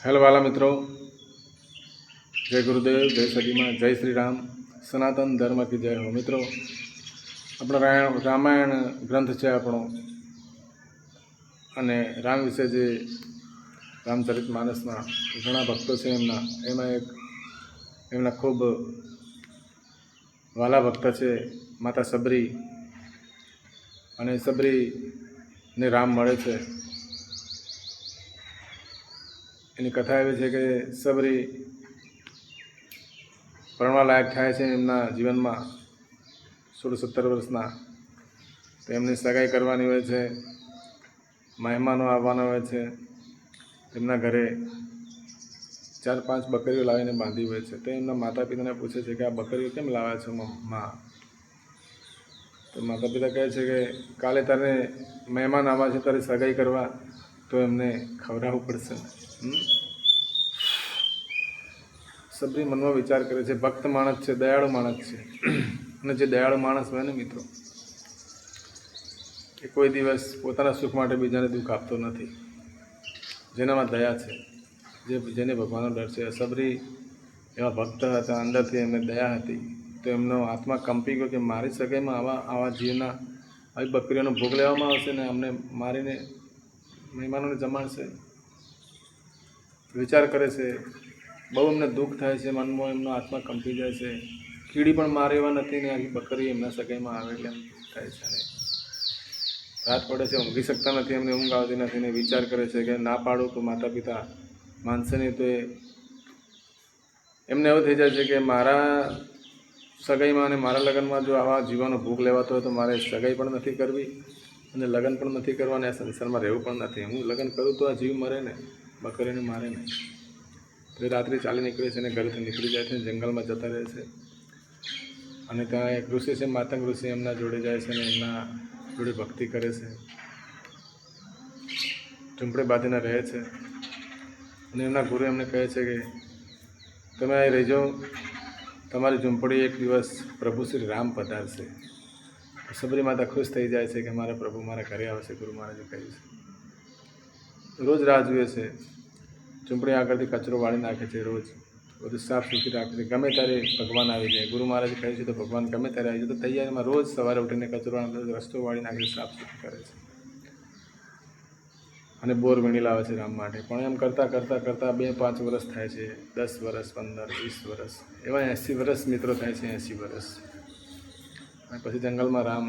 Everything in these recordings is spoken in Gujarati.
હેલો વાલા મિત્રો, જય ગુરુદેવ, જય સદીમાં, જય શ્રી રામ, સનાતન ધર્મ કી જય હો. મિત્રો, આપણો રામાયણ ગ્રંથ છે આપણો, અને રામ વિશે જે રામચરિત માનસના ઘણા ભક્તો છે એમાં એમના ખૂબ વાલા ભક્ત છે માતા સબરી, અને સબરીને રામ મળે છે. એની કથા એવી છે કે સબરી પરણવા લાયક થાય છે એમના જીવનમાં 16-17 વર્ષના. તો એમની સગાઈ કરવાની હોય છે, મહેમાનો આવવાના હોય છે. એમના ઘરે 4-5 બકરીઓ લાવીને બાંધી હોય છે. તો એમના માતા પિતાને પૂછે છે કે આ બકરીઓ કેમ લાવ્યા છો માં? તો માતા પિતા કહે છે કે કાલે તારે મહેમાન આવવા છે, તારે સગાઈ કરવા, તો એમને ખવડાવવું પડશે. સબરી મનમાં વિચાર કરે છે, ભક્ત માણસ છે, દયાળુ માણસ છે. અને જે દયાળુ માણસ હોય ને મિત્રો, એ કોઈ દિવસ પોતાના સુખ માટે બીજાને દુઃખ આપતો નથી. જેનામાં દયા છે, જેને ભગવાનનો ડર છે. સબરી એવા ભક્ત હતા, અંદરથી એમને દયા હતી. તો એમનો આત્મા કંપી ગયો કે મારી સગાઈમાં આવા જીવના આવી બકરીઓનો ભોગ લેવામાં આવશે ને અમને મારીને મહેમાનોને જમાડશે. વિચાર કરે છે, બહુ એમને દુઃખ થાય છે, મનમાં એમનો આત્મા કંપી જાય છે. કીડી પણ મારે એવા નથી ને આખી બકરી એમના સગાઈમાં આવે એટલે એમ થાય છે. ને રાત પડે છે, ઊંઘી શકતા નથી, એમને ઊંઘ આવતી નથી. ને વિચાર કરે છે કે ના પાડું તો માતા પિતા માનશે નહીં. તો એમને એવું થઈ જાય છે કે મારા સગાઈમાં અને મારા લગ્નમાં જો આવા જીવવાનો ભોગ લેવાતો હોય તો મારે સગાઈ પણ નથી કરવી અને લગ્ન પણ નથી કરવા, અને આ સંસારમાં રહેવું પણ નથી. હું લગ્ન કરું તો આ જીવ મરે ને, બકરીને મારે નહીં. તો એ રાત્રે ચાલી નીકળે છે અને ઘરેથી નીકળી જાય છે, જંગલમાં જતા રહે છે. અને ત્યાં એક ઋષિ છે, માતંગ ઋષિ, એમના જોડે જાય છે અને એમના જોડે ભક્તિ કરે છે. ઝૂંપડી બાંધીને રહે છે. અને એમના ગુરુ એમને કહે છે કે તમે અહીં રહેજો, તમારી ઝૂંપડી એક દિવસ પ્રભુ શ્રી રામ પધારશે. સબરી માતા ખુશ થઈ જાય છે કે મારા પ્રભુ મારા ઘરે આવશે. ગુરુ મહારાજે કહ્યું છે. રોજ રાહ જુએ છે, ઝૂંપડી આગળથી કચરો વાળી નાખે છે, રોજ બધું સાફ સુથરી રાખે છે. ગમે ત્યારે ભગવાન આવી જાય. ગુરુ મહારાજે કહ્યું છે તો ભગવાન ગમે ત્યારે આવી જાય. તો તૈયારીમાં રોજ સવારે ઉઠીને કચરો રસ્તો વાળી નાખે, સાફ સુથરી કરે છે. અને બોર વીણી લાવે છે રામ માટે. પણ એમ કરતાં 2-5 વર્ષ થાય છે, 10 વર્ષ, 15, 20 વર્ષ, એવા 80 વર્ષ મિત્રો થાય છે. 80 વર્ષ. અને પછી જંગલમાં રામ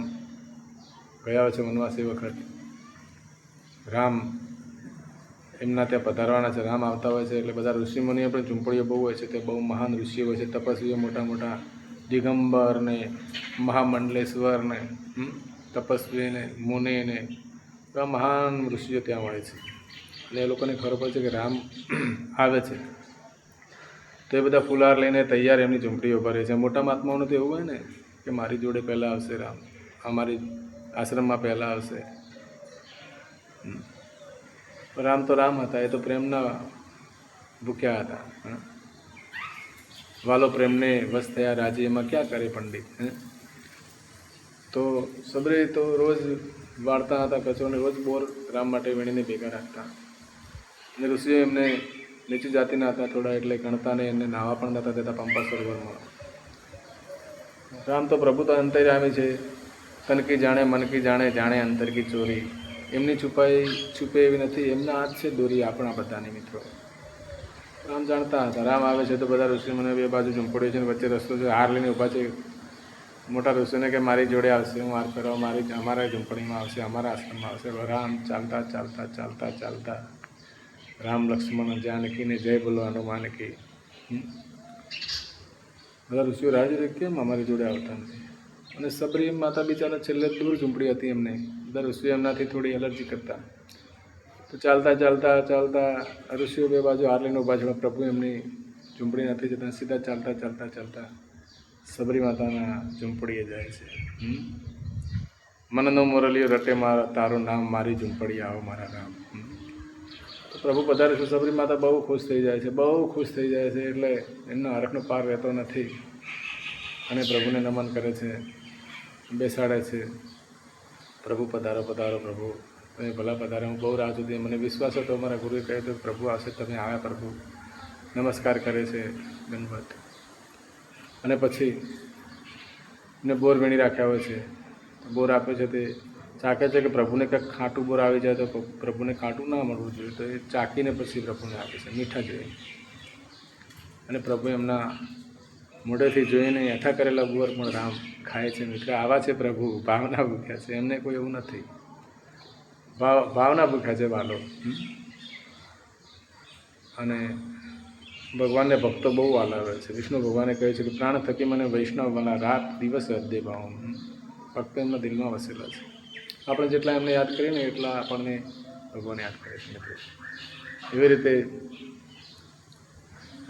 ગયા હોય છે વનવાસ. એ વખત રામ એમના ત્યાં પધારવાના છે. રામ આવતા હોય છે એટલે બધા ઋષિમુનિઓ પણ ઝૂંપડીઓ બહુ હોય છે. તે બહુ મહાન ઋષિઓ હોય છે, તપસ્વીઓ, મોટા મોટા દિગંબર ને મહામંડલેશ્વર ને તપસ્વી ને મુનિ ને એવા મહાન ઋષિઓ ત્યાં હોય છે. એટલે એ લોકોને ખબર પડે છે કે રામ આવે છે. તો એ બધા ફુલાર લઈને તૈયાર એમની ઝૂંપડીઓ ભરે છે. મોટા મહાત્માઓનું તો એવું હોય ને કે મારી જોડે પહેલાં આવશે રામ, અમારી આશ્રમમાં પહેલાં આવશે. રામ તો રામ હતા, એ તો પ્રેમના ભૂખ્યા હતા. વાલો પ્રેમને વશ થયા રાજી, એમાં ક્યાં કરે પંડિત. તો સબરે તો રોજ વાળતા હતા કચરોને, રોજ બોર રામ માટે વીણીને ભેગા રાખતા. અને ઋષિઓ એમને નીચી જાતિના હતા થોડા, એટલે ગણતા ને એમને નાવા પણ નહોતા દેતા પંપા સરોવરમાં. રામ તો પ્રભુ તો અંતર્યામી છે, તન કી જાણે મન કી જાણે, જાણે અંતર કી ચોરી. એમની છુપે એવી નથી, એમના હાથ છે દોરી આપણા બધાની મિત્રો. રામ જાણતા હતા રામ આવે છે તો બધા ઋષિઓને બે બાજુ ઝૂંપડી છે, વચ્ચે રસ્તો છે, હાર લઈને ઊભા છે. મોટા ઋષિને કે મારી જોડે આવશે, હું હાર કરવા અમારા ઝૂંપડીમાં આવશે, અમારા આશ્રમમાં આવશે. રામ ચાલતા ચાલતા ચાલતા ચાલતા રામ લક્ષ્મણ જાનકીને જય બોલો હનુમાન કી. બધા ઋષિઓ રાજી કેમ અમારી જોડે આવતા નથી. અને સબરી માતા બિચારા છેલ્લે દૂર ઝૂંપડી હતી એમને, બધા ઋષિઓ એમનાથી થોડી એલર્જી કરતા. તો ચાલતા ચાલતા ચાલતા ઋષિઓ બે બાજુ હાર લઈને ઊભા છે. પ્રભુ એમની ઝૂંપડી નથી જતા, સીધા ચાલતા ચાલતા ચાલતા સબરી માતાના ઝૂંપડીએ જાય છે. મનનો મોરલીઓ રટે મારા, તારું નામ મારી ઝૂંપડી આવો મારા રામ. તો પ્રભુ પધારે છે. સબરી માતા બહુ ખુશ થઈ જાય છે, બહુ ખુશ થઈ જાય છે. એટલે એમનો હરખનો પાર રહેતો નથી. અને પ્રભુને નમન કરે છે, બેસાડે છે. પ્રભુ પધારો પધારો પ્રભુ, તમે ભલા પધારે. હું બહુ રાહ સુધી મને વિશ્વાસ હતો, મારા ગુરુએ કહ્યું તો પ્રભુ આવશે, તમે આવ્યા પ્રભુ. નમસ્કાર કરે છે દંડવત. અને પછી ને બોર વીણી રાખ્યા હોય છે. બોર આપે છે તે ચાખે છે કે પ્રભુને કંઈક ખાટું બોર આવી જાય તો પ્રભુને ખાટું ના મળવું જોઈએ, તો એ ચાખીને પછી પ્રભુને આપે છે મીઠા જોઈએ. અને પ્રભુ એમના મોઢેથી જોઈને એઠા કરેલા બોર પણ રામ ખાય છે. મિત્ર, આવા છે પ્રભુ, ભાવના ભૂખ્યા છે. એમને કોઈ એવું નથી, ભાવના ભૂખ્યા છે બાલો. અને ભગવાનને ભક્તો બહુ વાલાવે છે. વિષ્ણુ ભગવાને કહે છે કે પ્રાણ થકી મને વૈષ્ણવ વાલા, રાત દિવસ હૃદય ભાવ. ભક્તો એમના દિલમાં વસેલા છે. આપણે જેટલા એમને યાદ કરીએ ને એટલા આપણને ભગવાન યાદ કરે છે. મિત્રો, એવી રીતે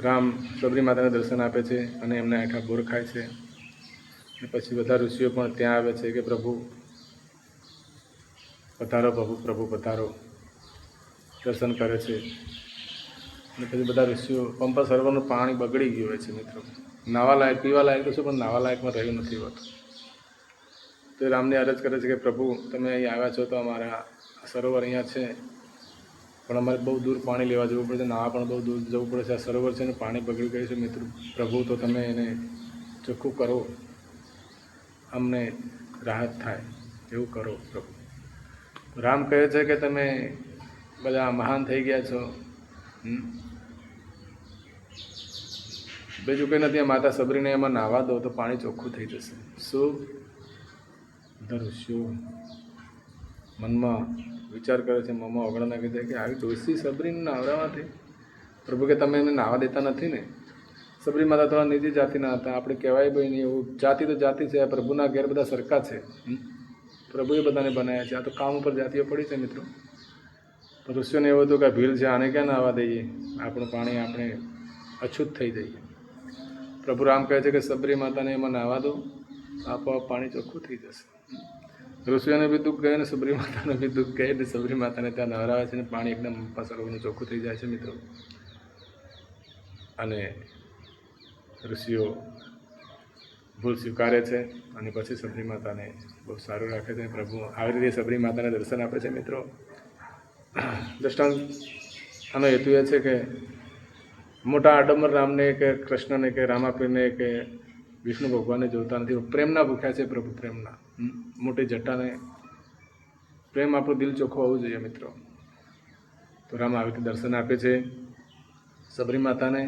રામ સબરી માતાને દર્શન આપે છે અને એમના હેઠા બોર ખાય છે. અને પછી બધા ઋષિઓ પણ ત્યાં આવે છે કે પ્રભુ પધારો, પ્રભુ પધારો, દર્શન કરે છે. અને પછી બધા ઋષિઓ, પંપા સરોવરનું પાણી બગડી ગયું હોય છે મિત્રો, નાવા લાયક, પીવા લાયક તો શું, પણ નાવા લાયકમાં રહ્યું નથી હોતું. તો રામને અરજ કરે છે કે પ્રભુ તમે અહીં આવ્યા છો તો અમારા સરોવર અહીંયા છે, પણ અમારે બહુ દૂર પાણી લેવા જવું પડે છે, નાવા પણ બહુ દૂર જવું પડે છે. આ સરોવર છે ને પાણી બગડી ગયું છે મિત્રો. પ્રભુ તો તમે એને ચોખ્ખું કરો, અમને રાહત થાય એવું કરો પ્રભુ. રામ કહે છે કે તમે બધા મહાન થઈ ગયા છો, બીજું કંઈ નથી. માતા સબરીને એમાં નાહવા દો તો પાણી ચોખ્ખું થઈ જશે. શું ઋષિઓ મનમાં વિચાર કરે છે, મમ્મા ઓગળ નાખે છે કે આવી ડોસી સબરીને નાવડાવવાથી પ્રભુ કે તમે એને નાહવા દેતા નથી ને. સબરી માતા થોડા નીચી જાતિના હતા, આપણે કહેવાય ભાઈ નહીં એવું. જાતિ તો જાતિ છે, પ્રભુના ઘેર બધા સરખા છે. પ્રભુએ બધાને બનાવ્યા છે. આ તો કામ ઉપર જાતિઓ પડી છે મિત્રો. તો ઋષિઓને એવું હતું કે ભીલ છે, આને ક્યાં નાહવા દઈએ, આપણું પાણી આપણે અછૂત થઈ જઈએ. પ્રભુ રામ કહે છે કે સબરી માતાને એમાં નાહવા દો, આપોઆપ પાણી ચોખ્ખું થઈ જશે. ઋષિઓને બી દુઃખ ગયે ને સબરી માતાને બી દુઃખ ગયે ને સબરી માતાને ત્યાં નવરાવે છે ને પાણી એકદમ સરોવરનું ચોખ્ખું થઈ જાય છે મિત્રો. અને ઋષિઓ ભૂલ સ્વીકારે છે અને પછી સબરી માતાને બહુ સારું રાખે છે. પ્રભુ આવી રીતે સબરી માતાને દર્શન આપે છે મિત્રો. દ્રષ્ટાંત આનો હેતુ એ છે કે મોટા આડંબર રામને કે કૃષ્ણને કે રામાપીરને કે વિષ્ણુ ભગવાનને જોતા નથી. પ્રેમના ભૂખ્યા છે પ્રભુ, પ્રેમના. મોટી જટાને પ્રેમ, આપણું દિલ ચોખ્ખું હોવું જોઈએ મિત્રો. તો રામ આવી રીતે દર્શન આપે છે સબરી માતાને.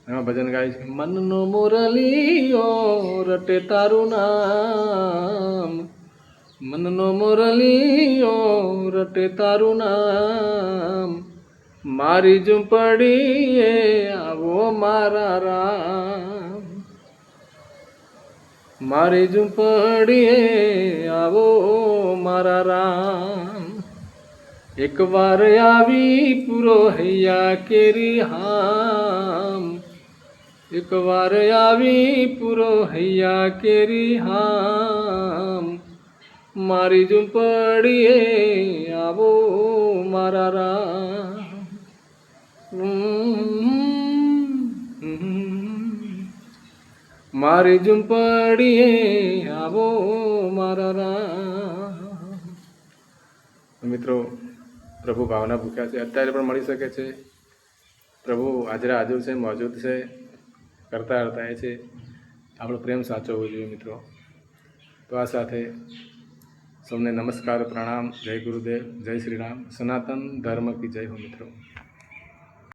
એમાં ભજન ગાય છે, મનનો મુરલીયો રટે તારું નામ, મનનો મુરલીયો રટે તારું નામ, મારી ઝૂંપડીએ આવો મારા રામ, મારી ઝૂંપડીએ આવો મારા રામ. એકવાર આવી પૂરો હૈયા કેરી હામ, એકવાર આવી પૂરો હૈયા કેરી હામ, મારી ઝૂંપડીએ આવો મારા રામ. મારી ઝૂંપડીએ આવો મારા રામ. મિત્રો, પ્રભુ ભાવના ભૂખ્યા છે. અત્યારે પણ મળી શકે છે. પ્રભુ હાજરા હાજર છે, મોજૂદ છે, કરતા હરતા એ છે. આપણો પ્રેમ સાચવવો જોઈએ મિત્રો. તો આ સાથે સૌને નમસ્કાર, પ્રણામ, જય ગુરુદેવ, જય શ્રી રામ, સનાતન ધર્મ કી જય હો મિત્રો.